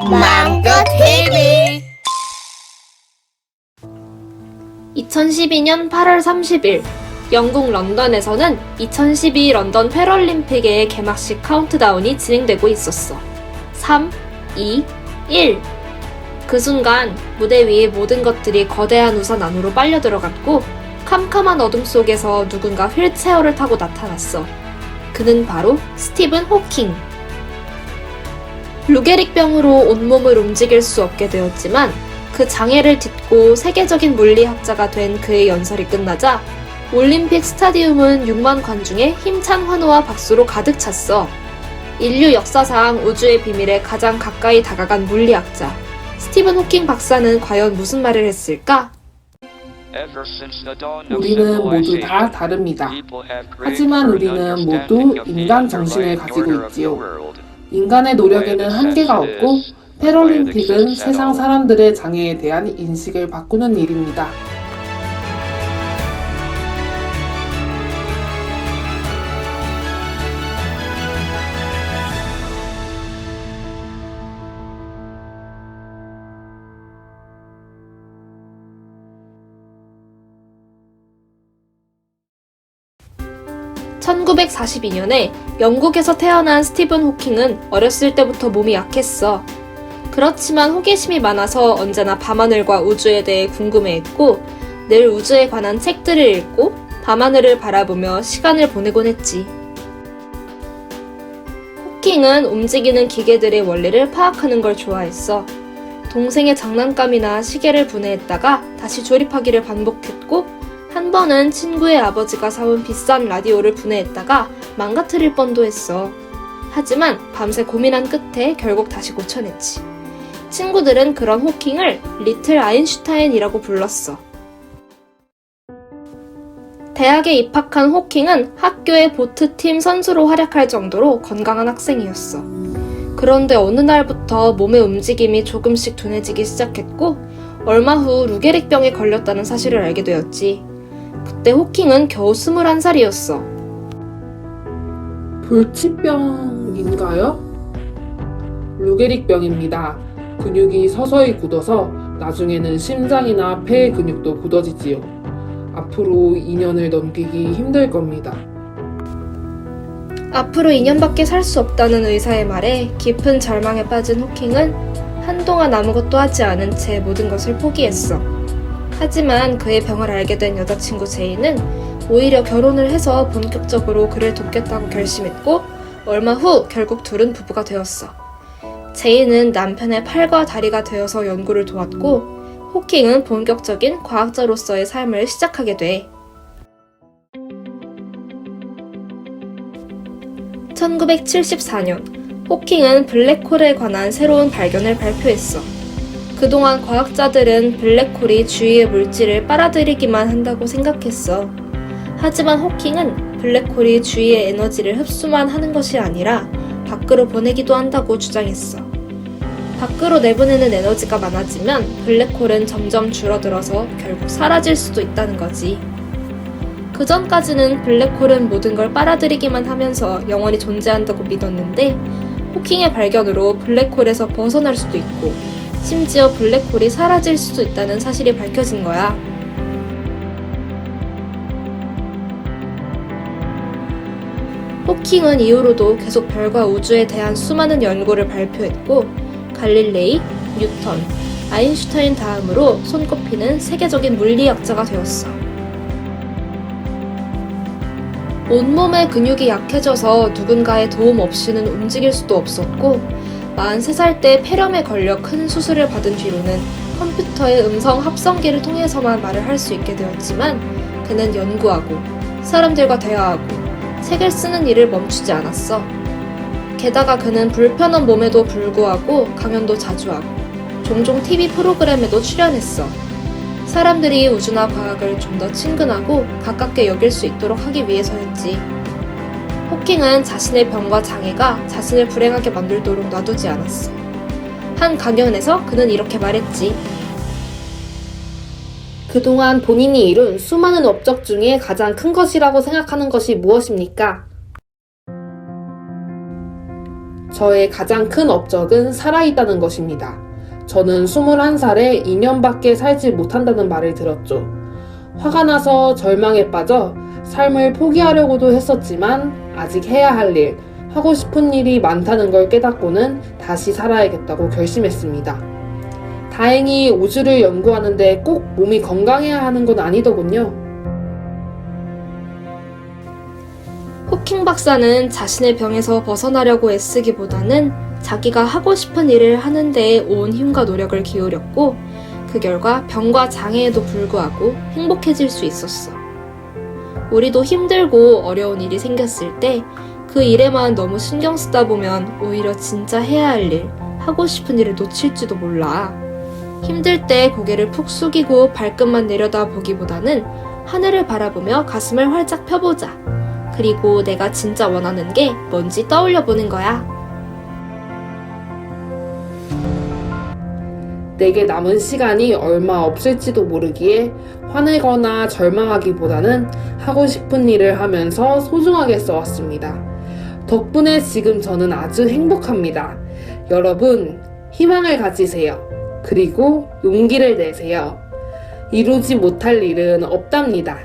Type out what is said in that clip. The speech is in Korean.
망고 TV 2012년 8월 30일 영국 런던에서는 2012 런던 패럴림픽의 개막식 카운트다운이 진행되고 있었어. 3, 2, 1. 그 순간 무대 위의 모든 것들이 거대한 우산 안으로 빨려 들어갔고 캄캄한 어둠 속에서 누군가 휠체어를 타고 나타났어. 그는 바로 스티븐 호킹. 루게릭병으로 온몸을 움직일 수 없게 되었지만 그 장애를 딛고 세계적인 물리학자가 된 그의 연설이 끝나자 올림픽 스타디움은 6만 관중의 힘찬 환호와 박수로 가득 찼어. 인류 역사상 우주의 비밀에 가장 가까이 다가간 물리학자 스티븐 호킹 박사는 과연 무슨 말을 했을까? 우리는 모두 다 다릅니다. 하지만 우리는 모두 인간 정신을 가지고 있지요. 인간의 노력에는 한계가 없고 패럴림픽은 세상 사람들의 장애에 대한 인식을 바꾸는 일입니다. (1942년에) 영국에서 태어난 스티븐 호킹은 어렸을 때부터 몸이 약했어. 그렇지만 호기심이 많아서 언제나 밤하늘과 우주에 대해 궁금해했고 늘 우주에 관한 책들을 읽고 밤하늘을 바라보며 시간을 보내곤 했지. 호킹은 움직이는 기계들의 원리를 파악하는 걸 좋아했어. 동생의 장난감이나 시계를 분해했다가 다시 조립하기를 반복했고 한 번은 친구의 아버지가 사온 비싼 라디오를 분해했다가 망가뜨릴 뻔도 했어. 하지만 밤새 고민한 끝에 결국 다시 고쳐냈지. 친구들은 그런 호킹을 리틀 아인슈타인이라고 불렀어. 대학에 입학한 호킹은 학교의 보트팀 선수로 활약할 정도로 건강한 학생이었어. 그런데 어느 날부터 몸의 움직임이 조금씩 둔해지기 시작했고 얼마 후 루게릭병에 걸렸다는 사실을 알게 되었지. 그때 호킹은 겨우 21살이었어. 불치병인가요? 루게릭병입니다. 근육이 서서히 굳어서 나중에는 심장이나 폐의 근육도 굳어지지요. 앞으로 2년을 넘기기 힘들 겁니다. 앞으로 2년밖에 살 수 없다는 의사의 말에 깊은 절망에 빠진 호킹은 한동안 아무것도 하지 않은 채 모든 것을 포기했어. 하지만 그의 병을 알게 된 여자친구 제이는 오히려 결혼을 해서 본격적으로 그를 돕겠다고 결심했고 얼마 후 결국 둘은 부부가 되었어. 제이는 남편의 팔과 다리가 되어서 연구를 도왔고 호킹은 본격적인 과학자로서의 삶을 시작하게 돼. 1974년 호킹은 블랙홀에 관한 새로운 발견을 발표했어. 그동안 과학자들은 블랙홀이 주위의 물질을 빨아들이기만 한다고 생각했어. 하지만 호킹은 블랙홀이 주위의 에너지를 흡수만 하는 것이 아니라 밖으로 보내기도 한다고 주장했어. 밖으로 내보내는 에너지가 많아지면 블랙홀은 점점 줄어들어서 결국 사라질 수도 있다는 거지. 그 전까지는 블랙홀은 모든 걸 빨아들이기만 하면서 영원히 존재한다고 믿었는데 호킹의 발견으로 블랙홀에서 벗어날 수도 있고 심지어 블랙홀이 사라질 수도 있다는 사실이 밝혀진 거야. 호킹은 이후로도 계속 별과 우주에 대한 수많은 연구를 발표했고 갈릴레이, 뉴턴, 아인슈타인 다음으로 손꼽히는 세계적인 물리학자가 되었어. 온몸의 근육이 약해져서 누군가의 도움 없이는 움직일 수도 없었고 43살 때 폐렴에 걸려 큰 수술을 받은 뒤로는 컴퓨터의 음성 합성기를 통해서만 말을 할 수 있게 되었지만 그는 연구하고 사람들과 대화하고 책을 쓰는 일을 멈추지 않았어. 게다가 그는 불편한 몸에도 불구하고 강연도 자주 하고 종종 TV 프로그램에도 출연했어. 사람들이 우주나 과학을 좀 더 친근하고 가깝게 여길 수 있도록 하기 위해서였지. 호킹은 자신의 병과 장애가 자신을 불행하게 만들도록 놔두지 않았어. 한 강연에서 그는 이렇게 말했지. 그동안 본인이 이룬 수많은 업적 중에 가장 큰 것이라고 생각하는 것이 무엇입니까? 저의 가장 큰 업적은 살아있다는 것입니다. 저는 21살에 2년밖에 살지 못한다는 말을 들었죠. 화가 나서 절망에 빠져 삶을 포기하려고도 했었지만 아직 해야 할 일, 하고 싶은 일이 많다는 걸 깨닫고는 다시 살아야겠다고 결심했습니다. 다행히 우주를 연구하는데 꼭 몸이 건강해야 하는 건 아니더군요. 호킹 박사는 자신의 병에서 벗어나려고 애쓰기보다는 자기가 하고 싶은 일을 하는 데에 온 힘과 노력을 기울였고 그 결과 병과 장애에도 불구하고 행복해질 수 있었어. 우리도 힘들고 어려운 일이 생겼을 때 그 일에만 너무 신경 쓰다 보면 오히려 진짜 해야 할 일, 하고 싶은 일을 놓칠지도 몰라. 힘들 때 고개를 푹 숙이고 발끝만 내려다 보기보다는 하늘을 바라보며 가슴을 활짝 펴보자. 그리고 내가 진짜 원하는 게 뭔지 떠올려 보는 거야. 내게 남은 시간이 얼마 없을지도 모르기에 화내거나 절망하기보다는 하고 싶은 일을 하면서 소중하게 써왔습니다. 덕분에 지금 저는 아주 행복합니다. 여러분, 희망을 가지세요. 그리고 용기를 내세요. 이루지 못할 일은 없답니다.